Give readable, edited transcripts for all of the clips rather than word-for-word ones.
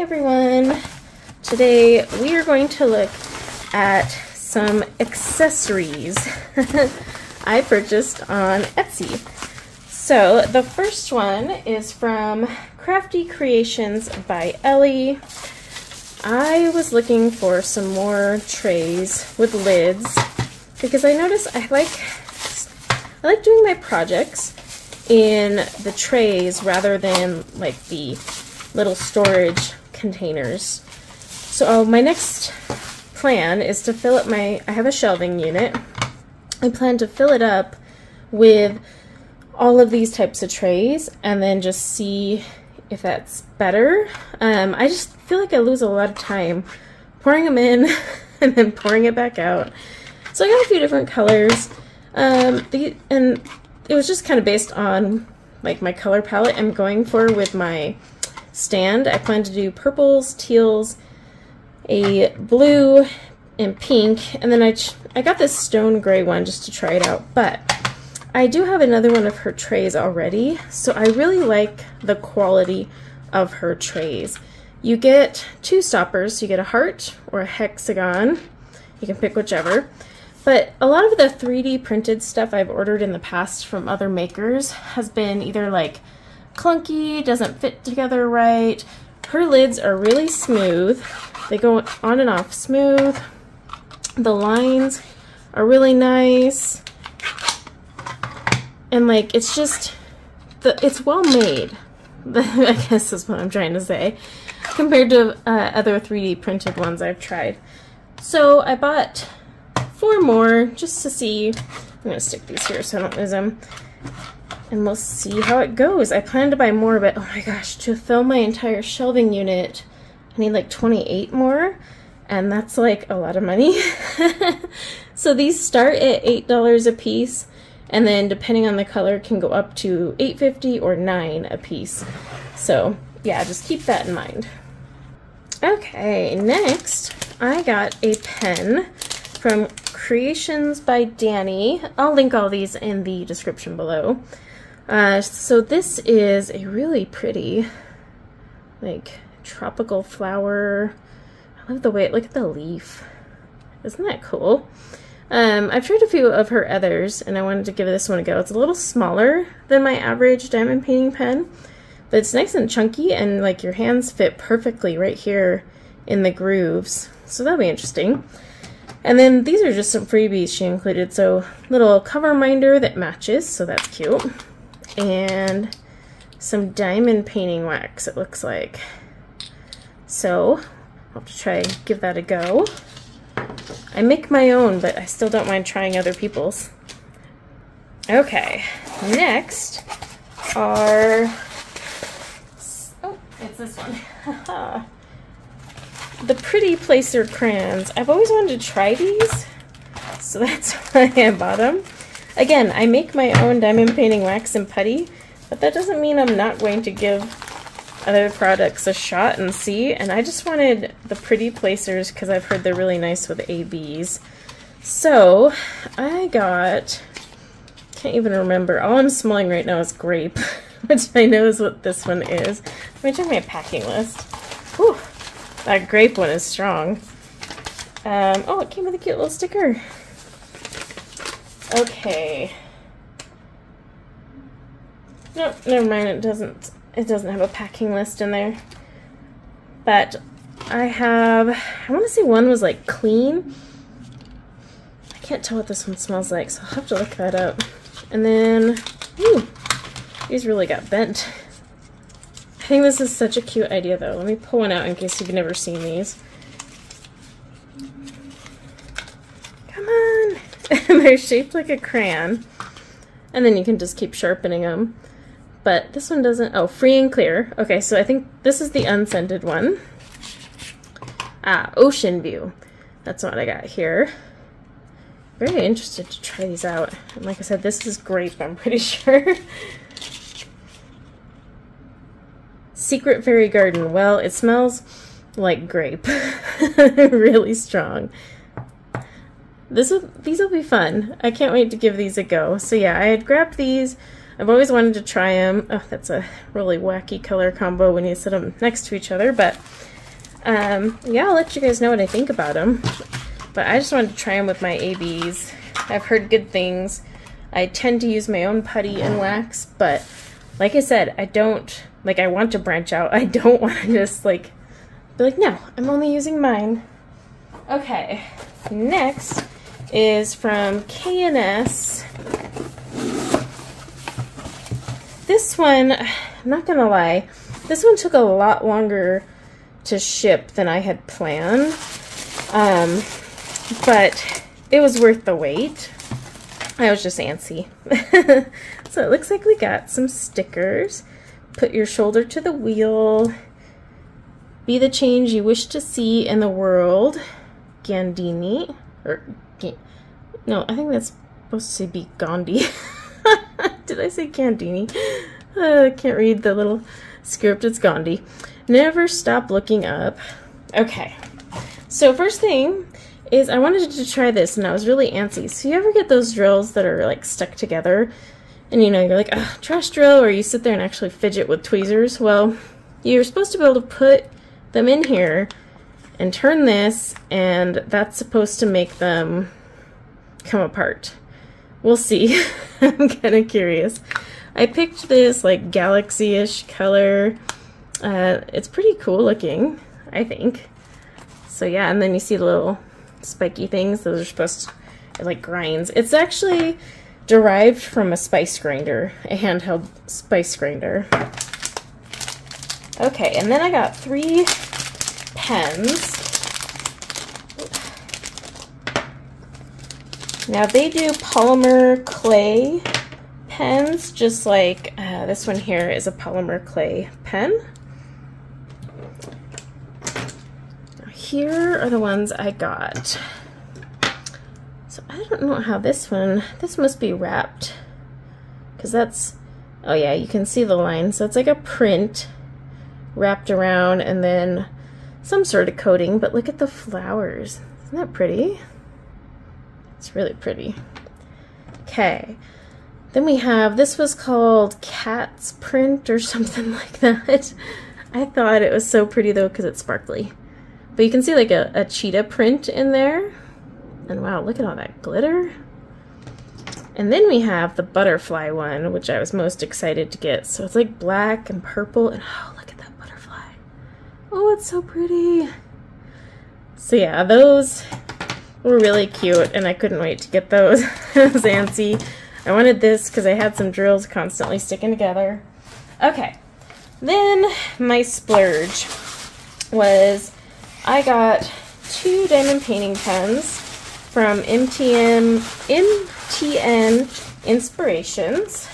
everyone! Today we are going to look at some accessories I purchased on Etsy. So the first one is from Crafty Creations by Ellie. I was looking for some more trays with lids because I noticed I like doing my projects in the trays rather than like the little storage containers. So my next plan is to fill up I have a shelving unit. I plan to fill it up with all of these types of trays and then just see if that's better. I just feel like I lose a lot of time pouring them in and then pouring it back out. So I got a few different colors. And it was just kind of based on like my color palette I'm going for with my stand. I plan to do purples, teals, a blue, and pink, and then I got this stone gray one just to try it out, but I do have another one of her trays already, so I really like the quality of her trays. You get two stoppers, so you get a heart or a hexagon, you can pick whichever, but a lot of the 3D printed stuff I've ordered in the past from other makers has been either like clunky, doesn't fit together right. Her lids are really smooth, they go on and off smooth, the lines are really nice. And like, it's just, it's well made, I guess is what I'm trying to say, compared to other 3D printed ones I've tried. So I bought 4 more just to see. I'm going to stick these here so I don't lose them. And we'll see how it goes. I plan to buy more, but oh my gosh, to fill my entire shelving unit, I need like 28 more. And that's like a lot of money. So these start at $8 a piece. And then depending on the color can go up to $8.50 or $9 a piece. So yeah, just keep that in mind. Okay, next I got a pen from Creations by Danny. I'll link all these in the description below. So this is a really pretty like tropical flower. I love the way look at the leaf. Isn't that cool? I've tried a few of her others, and I wanted to give this one a go. It's a little smaller than my average diamond painting pen, but it's nice and chunky, and like your hands fit perfectly right here in the grooves. So that'll be interesting. And then these are just some freebies she included. So little cover minder that matches, so that's cute. And some diamond painting wax, it looks like. So I'll have to try and give that a go. I make my own, but I still don't mind trying other people's. Okay, next are, oh, it's this one. The Pretty Placer crayons. I've always wanted to try these, so that's why I bought them. Again, I make my own diamond painting wax and putty, but that doesn't mean I'm not going to give other products a shot and see, and I just wanted the Pretty Placers because I've heard they're really nice with ABs. So I got, can't even remember, all I'm smelling right now is grape, which I know is what this one is. Let me check my packing list. Whew, that grape one is strong. Oh, it came with a cute little sticker. Okay. Nope, never mind, it doesn't have a packing list in there. But I want to say one was like clean. I can't tell what this one smells like, so I'll have to look that up. And then, ooh, these really got bent. I think this is such a cute idea though. Let me pull one out in case you've never seen these. Come on! They're shaped like a crayon. And then you can just keep sharpening them. But this one doesn't, oh, free and clear. Okay, so I think this is the unscented one. Ah, Ocean View. That's what I got here. Very interested to try these out. And like I said, this is grape, I'm pretty sure. Secret Fairy Garden. Well, it smells like grape. Really strong. These will be fun. I can't wait to give these a go. So yeah, I had grabbed these. I've always wanted to try them. Oh, that's a really wacky color combo when you set them next to each other, but Yeah, I'll let you guys know what I think about them. But I just wanted to try them with my ABs. I've heard good things. I tend to use my own putty and wax, but like I said, I don't, like, I want to branch out. I don't want to just, like, be like, no, I'm only using mine. Okay, next is from K&S. This one, I'm not gonna lie, this one took a lot longer to ship than I had planned, but it was worth the wait. I was just antsy. So it looks like we got some stickers. Put your shoulder to the wheel. Be the change you wish to see in the world. Gandini. No, I think that's supposed to be Gandhi. Did I say Gandini? I can't read the little script. It's Gandhi. Never stop looking up. Okay. So first thing is I wanted to try this, and I was really antsy. So you ever get those drills that are like stuck together, and you know, you're like, oh, trash drill, or you sit there and actually fidget with tweezers? Well, you're supposed to be able to put them in here and turn this, and that's supposed to make them come apart. We'll see. I'm kind of curious. I picked this like galaxy-ish color. It's pretty cool looking, I think. So yeah, and then you see the little spiky things. Those are supposed to, like, grinds. It's actually derived from a spice grinder, a handheld spice grinder. Okay, and then I got 3 pens. Now they do polymer clay pens, just like this one here is a polymer clay pen. Here are the ones I got. So I don't know how this must be wrapped, because that's, oh yeah, you can see the line. So it's like a print wrapped around and then some sort of coating, but look at the flowers. Isn't that pretty? It's really pretty. Okay. Then we have, this was called Cat's Print or something like that. I thought it was so pretty though because it's sparkly. But you can see like a cheetah print in there. And wow, look at all that glitter. And then we have the butterfly one, which I was most excited to get. So it's like black and purple, and oh, look at that butterfly. Oh, it's so pretty. So yeah, those were really cute, and I couldn't wait to get those. I was antsy. I wanted this because I had some drills constantly sticking together. Okay, then my splurge was I got 2 diamond painting pens from MTN Inspirations.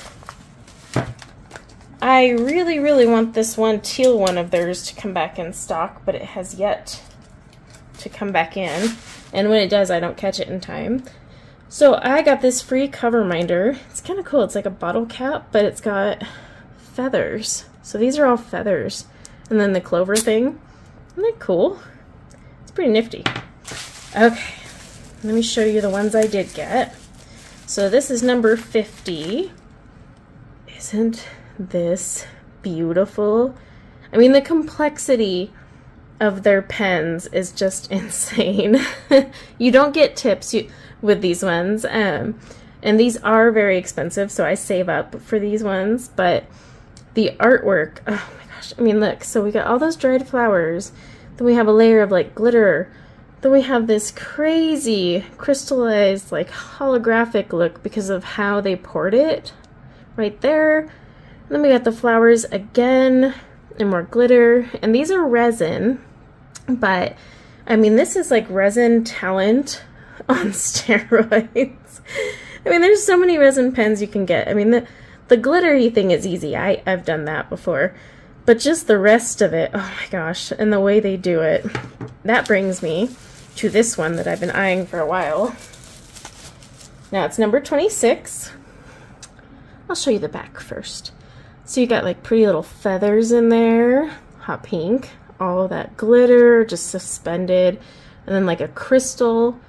I really, really want this one teal one of theirs to come back in stock, but it has yet to come back in. And when it does, I don't catch it in time. So I got this free cover minder. It's kind of cool. It's like a bottle cap, but it's got feathers. So these are all feathers. And then the clover thing. Isn't that cool? It's pretty nifty. Okay, let me show you the ones I did get. So this is number 50. Isn't this beautiful? I mean, the complexity of their pens is just insane. You don't get tips with these ones, and these are very expensive, so I save up for these ones, but the artwork, oh my gosh, I mean, look, so we got all those dried flowers, then we have a layer of like glitter, then we have this crazy crystallized like holographic look because of how they poured it right there, and then we got the flowers again and more glitter, and these are resin. But I mean, this is like resin talent on steroids. I mean, there's so many resin pens you can get. I mean, the glittery thing is easy. I've done that before. But just the rest of it, oh my gosh, and the way they do it, that brings me to this one that I've been eyeing for a while. Now it's number 26. I'll show you the back first. So you got like pretty little feathers in there, hot pink. All that glitter just suspended, and then like a crystal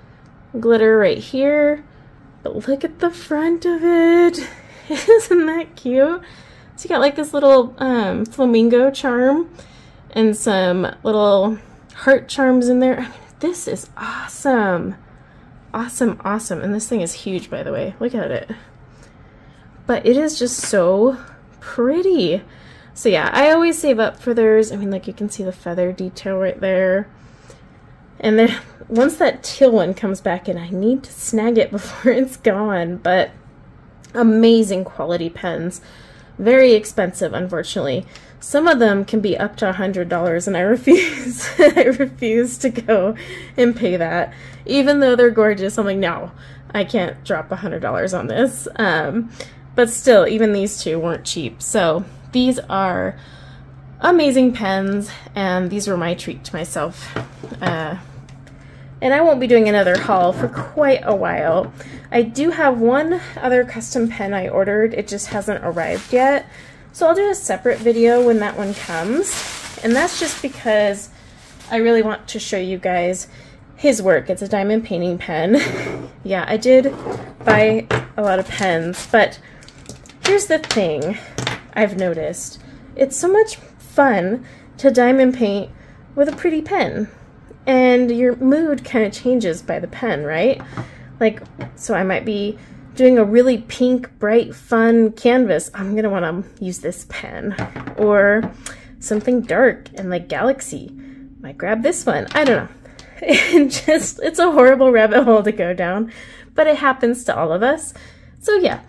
glitter right here. But look at the front of it. Isn't that cute? So you got like this little flamingo charm and some little heart charms in there. I mean, this is awesome. Awesome, awesome. And this thing is huge, by the way. Look at it. But it is just so pretty. So yeah, I always save up for theirs. I mean, like you can see the feather detail right there. And then once that teal one comes back in, I need to snag it before it's gone. But amazing quality pens. Very expensive, unfortunately. Some of them can be up to $100, and I refuse. I refuse to go and pay that. Even though they're gorgeous, I'm like, no, I can't drop $100 on this. But still, even these two weren't cheap. So these are amazing pens, and these were my treat to myself. And I won't be doing another haul for quite a while. I do have one other custom pen I ordered. It just hasn't arrived yet. So I'll do a separate video when that one comes. And that's just because I really want to show you guys his work. It's a diamond painting pen. Yeah, I did buy a lot of pens, but here's the thing I've noticed. It's so much fun to diamond paint with a pretty pen. And your mood kind of changes by the pen, right? Like, so I might be doing a really pink, bright, fun canvas. I'm gonna want to use this pen. Or something dark and like galaxy. Might grab this one. I don't know. It's a horrible rabbit hole to go down, but it happens to all of us. So yeah,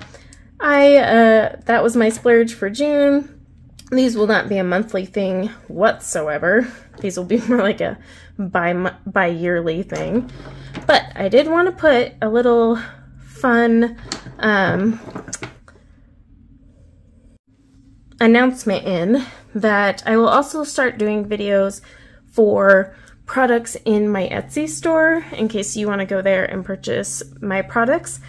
that was my splurge for June. These will not be a monthly thing whatsoever. These will be more like a bi-yearly thing. But I did want to put a little fun announcement in that I will also start doing videos for products in my Etsy store in case you want to go there and purchase my products.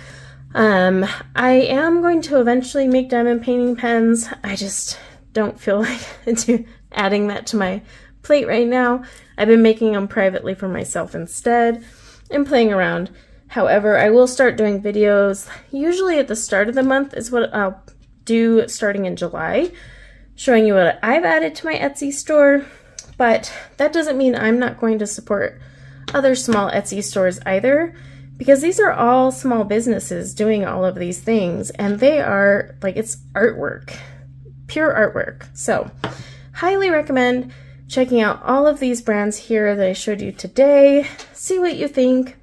I am going to eventually make diamond painting pens. I just don't feel like adding that to my plate right now. I've been making them privately for myself instead and playing around. However, I will start doing videos usually at the start of the month is what I'll do starting in July, showing you what I've added to my Etsy store. But that doesn't mean I'm not going to support other small Etsy stores either, because these are all small businesses doing all of these things, and they are like, it's artwork, pure artwork. So highly recommend checking out all of these brands here that I showed you today. See what you think,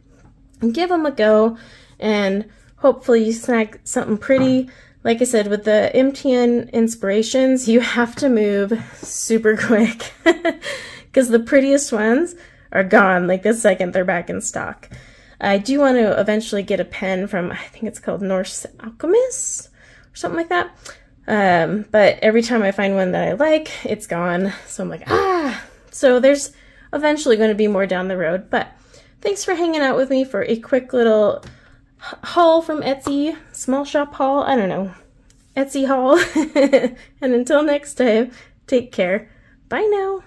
give them a go, and hopefully you snag something pretty. Like I said, with the MTN Inspirations, you have to move super quick because the prettiest ones are gone like the second they're back in stock. I do want to eventually get a pen from, I think it's called Norse Alchemist or something like that. But every time I find one that I like, it's gone. So I'm like, ah! So there's eventually going to be more down the road. But thanks for hanging out with me for a quick little haul from Etsy, small shop haul, I don't know, Etsy haul. And until next time, take care. Bye now.